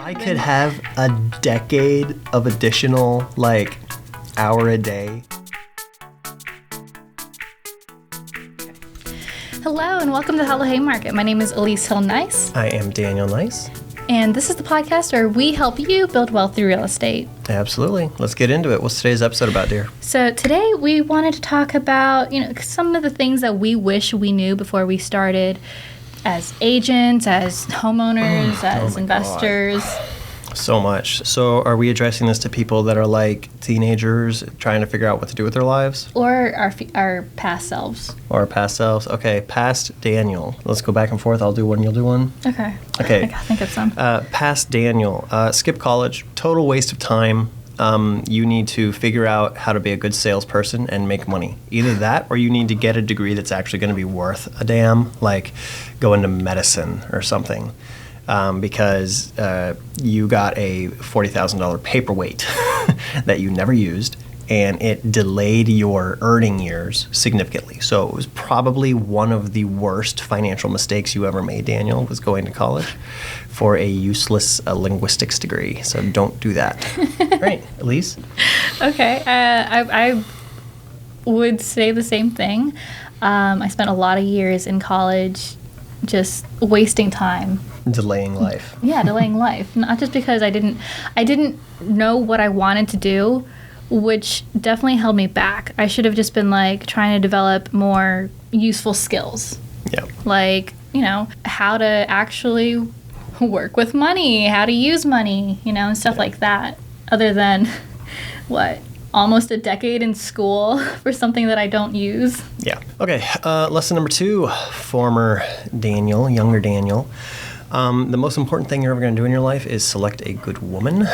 I could have a decade of additional, hour a day. Hello and welcome to Hello Haymarket. My name is Elize Nyce. I am Daniel Nyce. And this is the podcast where we help you build wealth through real estate. Absolutely. Let's get into it. What's today's episode about, dear? So today we wanted to talk about, some of the things that we wish we knew before we started as agents, as homeowners, as investors. God. So much. So are we addressing this to people that are like teenagers trying to figure out what to do with their lives? Or our past selves. Or our past selves. Okay, past Daniel. Let's go back and forth. I'll do one, you'll do one. Okay. Okay. I gotta think of some. Past Daniel. Skip college. Total waste of time. You need to figure out how to be a good salesperson and make money. Either that or you need to get a degree that's actually going to be worth a damn, like go into medicine or something. Because you got a $40,000 paperweight that you never used, and it delayed your earning years significantly. So it was probably one of the worst financial mistakes you ever made, Daniel, was going to college for a useless linguistics degree. So don't do that. Right, Elize? Okay. I would say the same thing. I spent a lot of years in college just wasting time. Delaying life. Yeah, delaying life. Not just because I didn't know what I wanted to do, which definitely held me back. I should have just been trying to develop more useful skills. Yeah. How to actually work with money, how to use money, and stuff like that. Other than almost a decade in school for something that I don't use. Yeah. Okay. Lesson number 2, former Daniel, younger Daniel. The most important thing you're ever going to do in your life is select a good woman,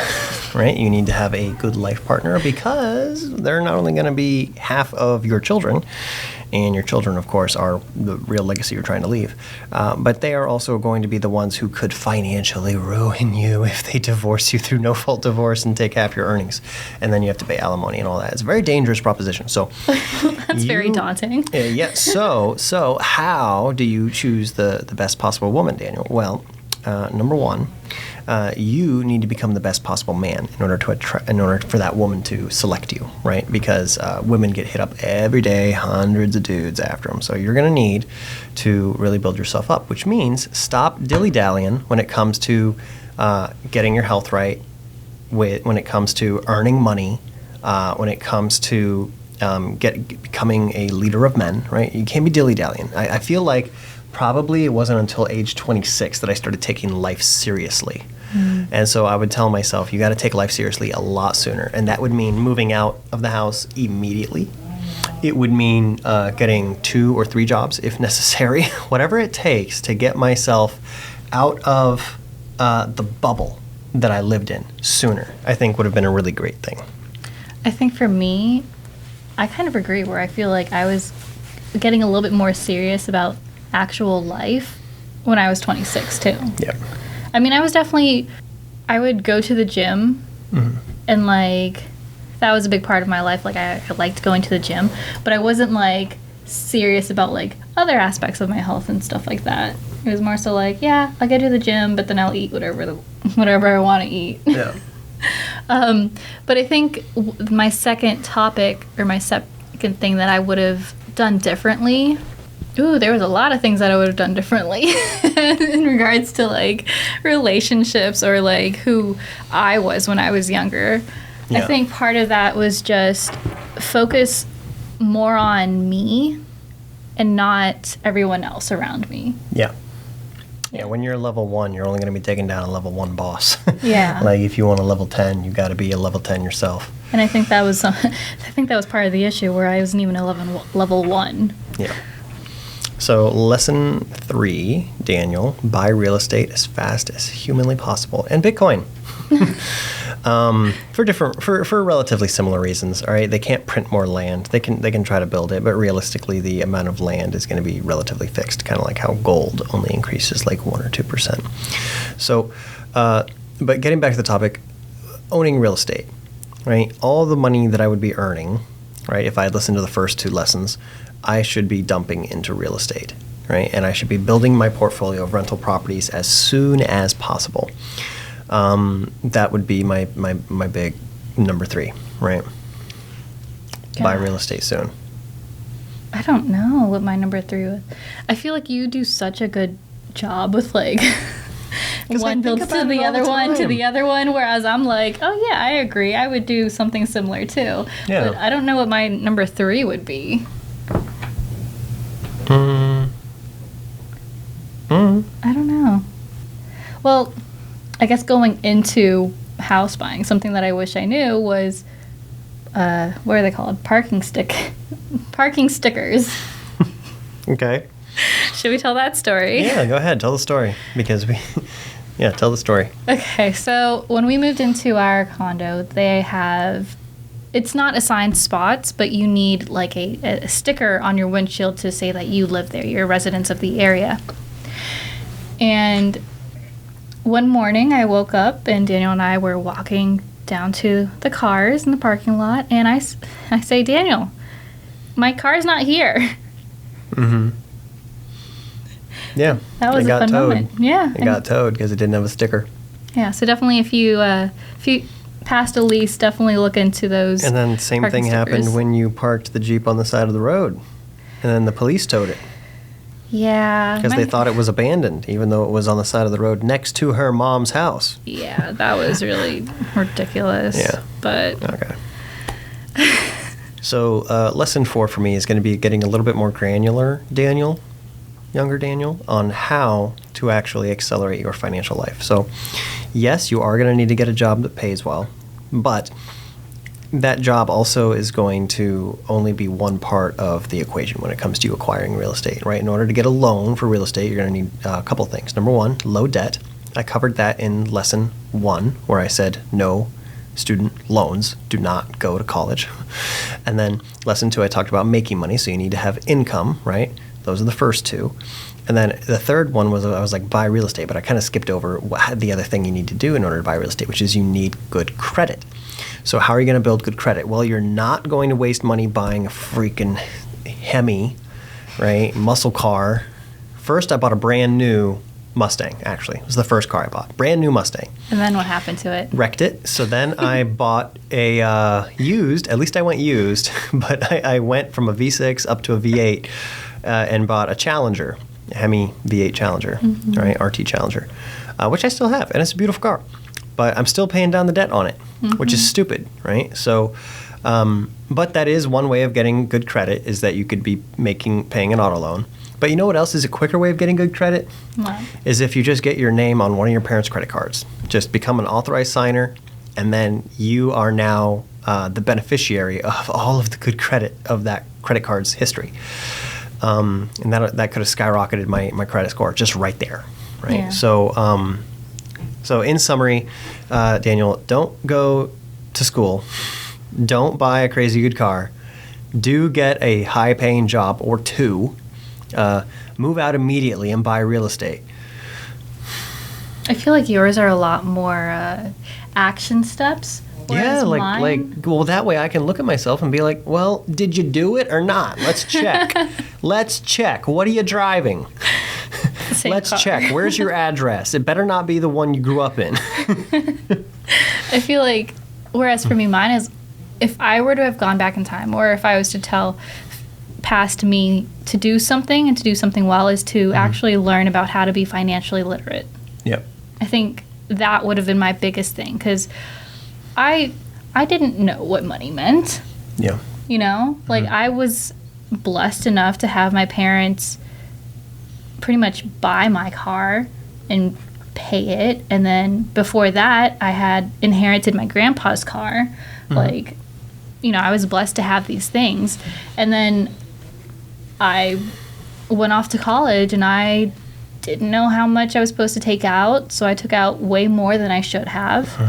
right? You need to have a good life partner because they're not only going to be half of your children, and your children, of course, are the real legacy you're trying to leave, but they are also going to be the ones who could financially ruin you if they divorce you through no-fault divorce and take half your earnings, and then you have to pay alimony and all that. It's a very dangerous proposition. So that's very daunting. Yeah. So how do you choose the best possible woman, Daniel? Well, number 1, you need to become the best possible man in order for that woman to select you, right? Because women get hit up every day, hundreds of dudes after them. So you're going to need to really build yourself up, which means stop dilly-dallying when it comes to getting your health right, when it comes to earning money, when it comes to becoming a leader of men, right? You can't be dilly-dallying. I feel like probably it wasn't until age 26 that I started taking life seriously. And so I would tell myself, you got to take life seriously a lot sooner. And that would mean moving out of the house immediately. It would mean getting 2 or 3 jobs if necessary, whatever it takes to get myself out of the bubble that I lived in sooner, I think would have been a really great thing. I think for me, I kind of agree where I feel like I was getting a little bit more serious about actual life when I was 26 too. Yeah. I mean, I would go to the gym and that was a big part of my life. I liked going to the gym, but I wasn't serious about other aspects of my health and stuff like that. It was more so yeah, I'll go to the gym, but then I'll eat whatever I want to eat. Yeah. But I think my second topic or my second thing that I would have done differently. There was a lot of things that I would have done differently in regards to relationships or who I was when I was younger. Yeah. I think part of that was just focus more on me and not everyone else around me. Yeah. Yeah, when you're level 1, you're only going to be taking down a level 1 boss. Yeah. If you want a level 10, you got to be a level 10 yourself. And I think that was part of the issue where I wasn't even a level 1. Yeah. So lesson 3, Daniel, buy real estate as fast as humanly possible, and Bitcoin. For relatively similar reasons. All right, they can't print more land. They can try to build it, but realistically, the amount of land is going to be relatively fixed, kind of like how gold only increases 1 or 2%. So, but getting back to the topic, owning real estate, right? All the money that I would be earning, right? If I had listened to the first 2 lessons, I should be dumping into real estate, right? And I should be building my portfolio of rental properties as soon as possible. That would be my big number 3, right? Buy real estate soon. I don't know what my number 3 was. I feel like you do such a good job with like one builds to the other one to the other one, whereas I'm like, oh yeah, I agree. I would do something similar too. Yeah. But I don't know what my number 3 would be. I don't know. Well, I guess going into house buying, something that I wish I knew was, what are they called? Parking stickers. Okay. Should we tell that story? Yeah, go ahead. Tell the story. Because yeah, tell the story. Okay, so when we moved into our condo, they have, it's not assigned spots, but you need like a sticker on your windshield to say that you live there, you're residents of the area. And one morning I woke up and Daniel and I were walking down to the cars in the parking lot, and I say, Daniel, my car's not here. Mm-hmm. Yeah. That was a fun moment. Yeah. It got towed because it didn't have a sticker. Yeah, so definitely if you passed Elize, definitely look into those. And then same thing happened when you parked the Jeep on the side of the road. And then the police towed it. Yeah. Because they thought it was abandoned, even though it was on the side of the road next to her mom's house. Yeah, that was really ridiculous. Yeah. But. Okay. So lesson 4 for me is going to be getting a little bit more granular, younger Daniel, on how to actually accelerate your financial life. So yes, you are going to need to get a job that pays well, but that job also is going to only be one part of the equation when it comes to you acquiring real estate, right? In order to get a loan for real estate, you're going to need a couple things. Number 1, low debt. I covered that in lesson 1, where I said no student loans, do not go to college. And then lesson 2, I talked about making money, so you need to have income, right? Those are the first 2. And then the third one was, I was like, buy real estate, but I kind of skipped over the other thing you need to do in order to buy real estate, which is you need good credit. So how are you going to build good credit? Well, you're not going to waste money buying a freaking Hemi, right? Muscle car. First, I bought a brand new Mustang, actually. It was the first car I bought. Brand new Mustang. And then what happened to it? Wrecked it. So then I bought a used, at least I went used, but I went from a V6 up to a V8 and bought a Challenger, a Hemi V8 Challenger, right? RT Challenger, which I still have. And it's a beautiful car. But I'm still paying down the debt on it, which is stupid, right? So, but that is one way of getting good credit, is that you could be paying an auto loan. But you know what else is a quicker way of getting good credit? What? Is if you just get your name on one of your parents' credit cards. Just become an authorized signer, and then you are now the beneficiary of all of the good credit of that credit card's history. And that could have skyrocketed my credit score just right there, right? Yeah. So in summary, Daniel, don't go to school. Don't buy a crazy good car. Do get a high-paying job or 2. Move out immediately and buy real estate. I feel like yours are a lot more action steps. Yeah, well, that way I can look at myself and be like, well, did you do it or not? Let's check. Let's check. What are you driving? Let's check. Where's your address? It better not be the one you grew up in. I feel like, whereas for me, mine is, if I were to have gone back in time, or if I was to tell past me to do something and to do something well, is to actually learn about how to be financially literate. Yep. I think that would have been my biggest thing, because I didn't know what money meant. Yeah. You know? Like, I was blessed enough to have my parents pretty much buy my car and pay it. And then before that, I had inherited my grandpa's car. Like, you know, I was blessed to have these things. And then I went off to college, and I didn't know how much I was supposed to take out. So I took out way more than I should have.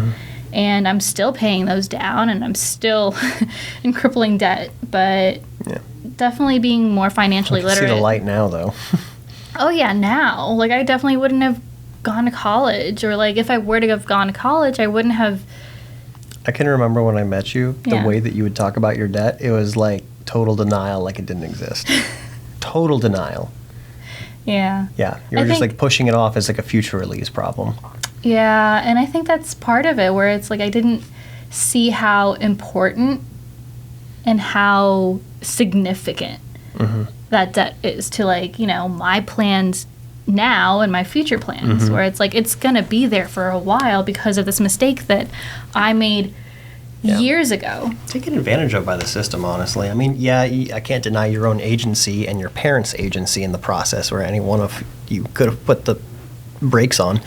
And I'm still paying those down, and I'm still in crippling debt. But definitely being more financially literate. See the light now, though. Oh, yeah, now. Like, I definitely wouldn't have gone to college. Or, like, if I were to have gone to college, I wouldn't have. I can remember when I met you, the way that you would talk about your debt, it was like total denial, like it didn't exist. Total denial. Yeah. Yeah. You were just like pushing it off as like a future release problem. Yeah, and I think that's part of it, where it's like I didn't see how important and how significant that debt is to, like, you know, my plans now and my future plans, where it's like it's going to be there for a while because of this mistake that I made years ago. Taken advantage of by the system, honestly. I mean, yeah, I can't deny your own agency and your parents' agency in the process, where any one of you could have put the brakes on.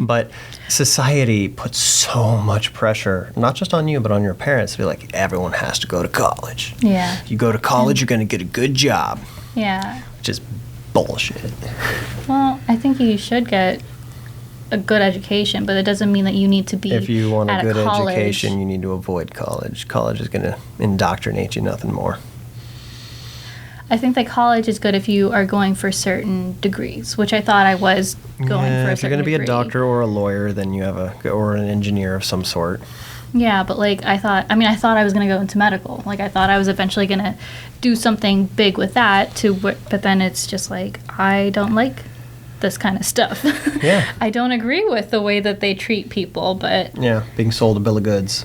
But society puts so much pressure, not just on you, but on your parents, to be like, everyone has to go to college. Yeah. You go to college, you're going to get a good job. Yeah. Which is bullshit. Well, I think you should get a good education, but it doesn't mean that you need to be If you want a good college. education, you need to avoid college. College is going to indoctrinate you, nothing more. I think that college is good if you are going for certain degrees, which I thought I was going for a certain if you're going to be degree. a doctor or a lawyer, then you have or an engineer of some sort. Yeah, but like I thought I was going to go into medical. Like I thought I was eventually going to do something big with that but then it's just like I don't like this kind of stuff. Yeah. I don't agree with the way that they treat people, but Yeah, being sold a bill of goods.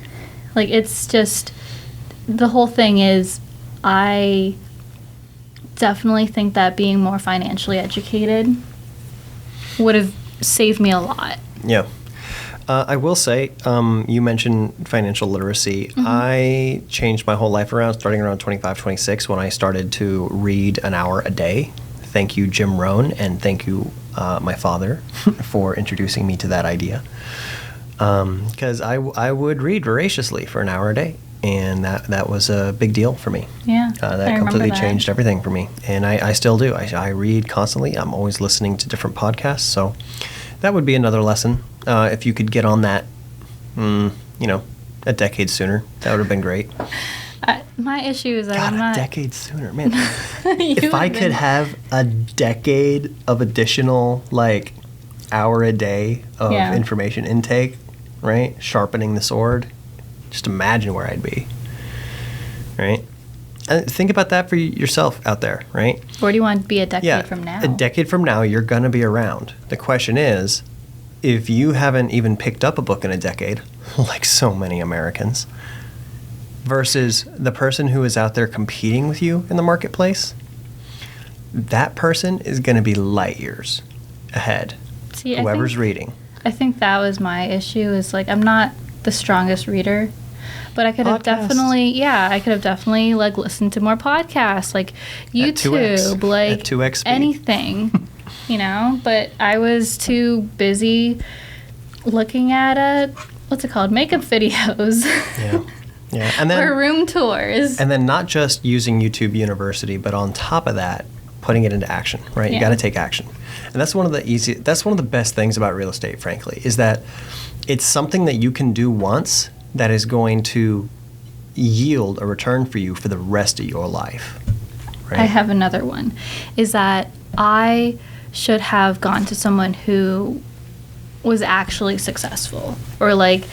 like it's just the whole thing is I definitely think that being more financially educated would have saved me a lot. Yeah. I will say, you mentioned financial literacy. I changed my whole life around starting around 25, 26 when I started to read an hour a day. Thank you, Jim Rohn, and thank you, my father, for introducing me to that idea. Because I would read voraciously for an hour a day, and that was a big deal for me. Yeah, I That remember completely that. changed everything for me, and I still do. I read constantly. I'm always listening to different podcasts, so that would be another lesson. If you could get on that, a decade sooner, that would have been great. My issue is that God, I'm not. a decade sooner, man. You If I would've could been- have a decade of additional, like, hour a day of Yeah. information intake, right? Sharpening the sword, just imagine where I'd be, right? And think about that for yourself out there, right? Where do you want to be a decade from now? A decade from now, you're going to be around. The question is, if you haven't even picked up a book in a decade, like so many Americans, versus the person who is out there competing with you in the marketplace, that person is going to be light years ahead. See, Whoever's reading. I think that was my issue. Is like I'm not the strongest reader, but I could have definitely like listened to more podcasts, like At 2x. YouTube, like At 2x speed. anything, But I was too busy looking at what's it called, makeup videos. Yeah. Yeah. And then or room tours. And then not just using YouTube University, but on top of that, putting it into action, right? You Yeah. got to take action. And that's one of the best things about real estate, frankly, is that it's something that you can do once that is going to yield a return for you for the rest of your life. Right? I have another one, is that I should have gone to someone who was actually successful or like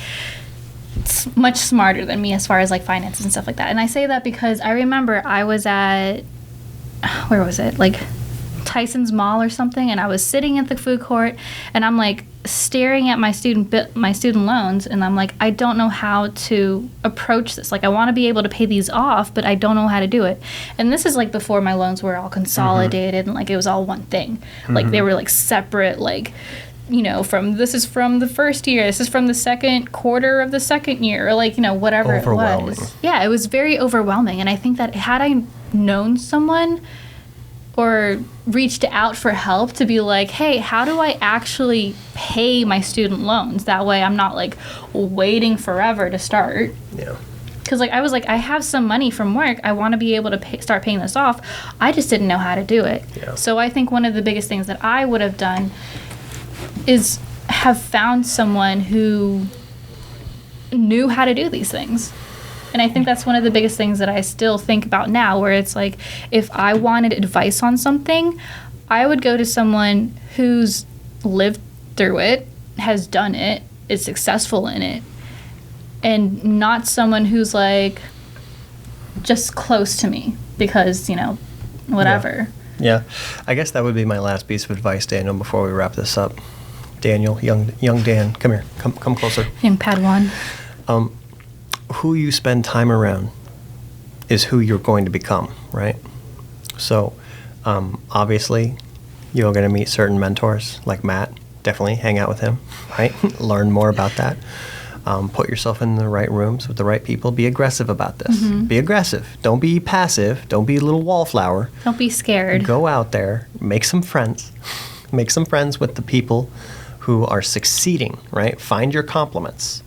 much smarter than me as far as like finances and stuff like that. And I say that because I remember I was at, where was it? Like Tyson's Mall or something, and I was sitting at the food court and I'm like staring at my student loans, and I'm like, I don't know how to approach this. Like I want to be able to pay these off, but I don't know how to do it. And this is like before my loans were all consolidated and like it was all one thing. Like they were like separate, like this is from the first year, this is from the second quarter of the second year, or like, whatever it was. Yeah, it was very overwhelming. And I think that had I known someone or reached out for help to be like, hey, how do I actually pay my student loans? That way I'm not like waiting forever to start. Yeah. Because like I was like, I have some money from work. I want to be able to start paying this off. I just didn't know how to do it. Yeah. So I think one of the biggest things that I would have done is have found someone who knew how to do these things. And I think that's one of the biggest things that I still think about now, where it's like, if I wanted advice on something, I would go to someone who's lived through it, has done it, is successful in it, and not someone who's like just close to me because, whatever. Yeah. I guess that would be my last piece of advice, Daniel, before we wrap this up. Daniel, young Dan, come here, come closer. Young Padawan. Who you spend time around is who you're going to become, right? So, obviously, you're going to meet certain mentors like Matt. Definitely hang out with him, right? Learn more about that. Put yourself in the right rooms with the right people. Be aggressive about this. Mm-hmm. Be aggressive. Don't be passive. Don't be a little wallflower. Don't be scared. Go out there. Make some friends. Make some friends with the people who are succeeding, right? Find your compliments.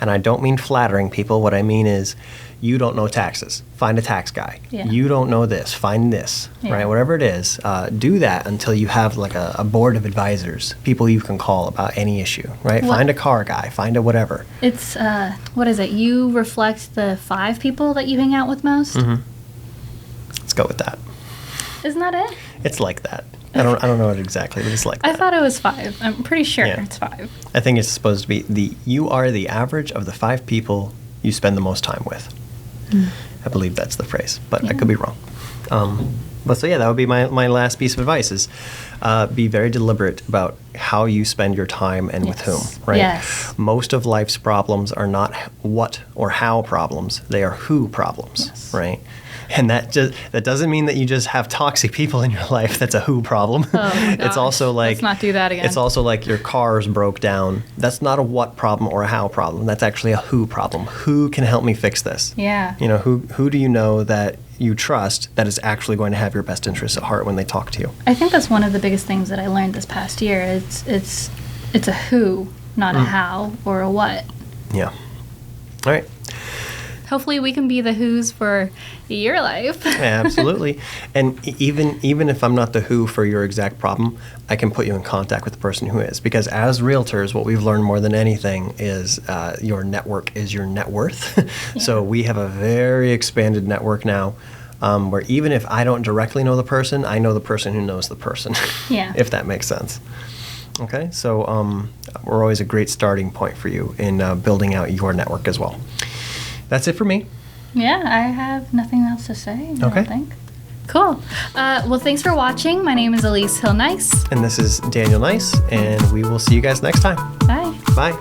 And I don't mean flattering people. What I mean is, you don't know taxes. Find a tax guy. Yeah. You don't know this. Find this, Yeah. right? Whatever it is, do that until you have like a board of advisors, people you can call about any issue, right? What- Find a car guy. Find a whatever. It's, what is it? You reflect the 5 people that you hang out with most? Mm-hmm. Let's go with that. Isn't that it? It's like that. I don't know it exactly, but it's like that. I thought it was 5. I'm pretty sure Yeah. it's 5. I think it's supposed to be you are the average of the 5 people you spend the most time with. I believe that's the phrase, but I Yeah. could be wrong. But so yeah, that would be my last piece of advice is be very deliberate about how you spend your time and with whom, Yes. right? Yes. Most of life's problems are not what or how problems, they are who problems, Yes. right? And that doesn't mean that you just have toxic people in your life. That's a who problem. Oh my It's gosh. also like Let's not do that again. It's also like your car's broke down. That's not a what problem or a how problem. That's actually a who problem. Who can help me fix this? Yeah. You know, who do you know that you trust that is actually going to have your best interests at heart when they talk to you? I think that's one of the biggest things that I learned this past year. It's a who, not a how or a what. Yeah. All right. Hopefully we can be the who's for your life. Yeah, absolutely. And even if I'm not the who for your exact problem, I can put you in contact with the person who is. Because as realtors, what we've learned more than anything is your network is your net worth. So we have a very expanded network now, where even if I don't directly know the person, I know the person who knows the person. Yeah. If that makes sense. Okay, so we're always a great starting point for you in building out your network as well. That's it for me. Yeah, I have nothing else to say. I Okay. don't think. Cool. Well, thanks for watching. My name is Elize Nyce. And this is Daniel Nyce, and we will see you guys next time. Bye. Bye.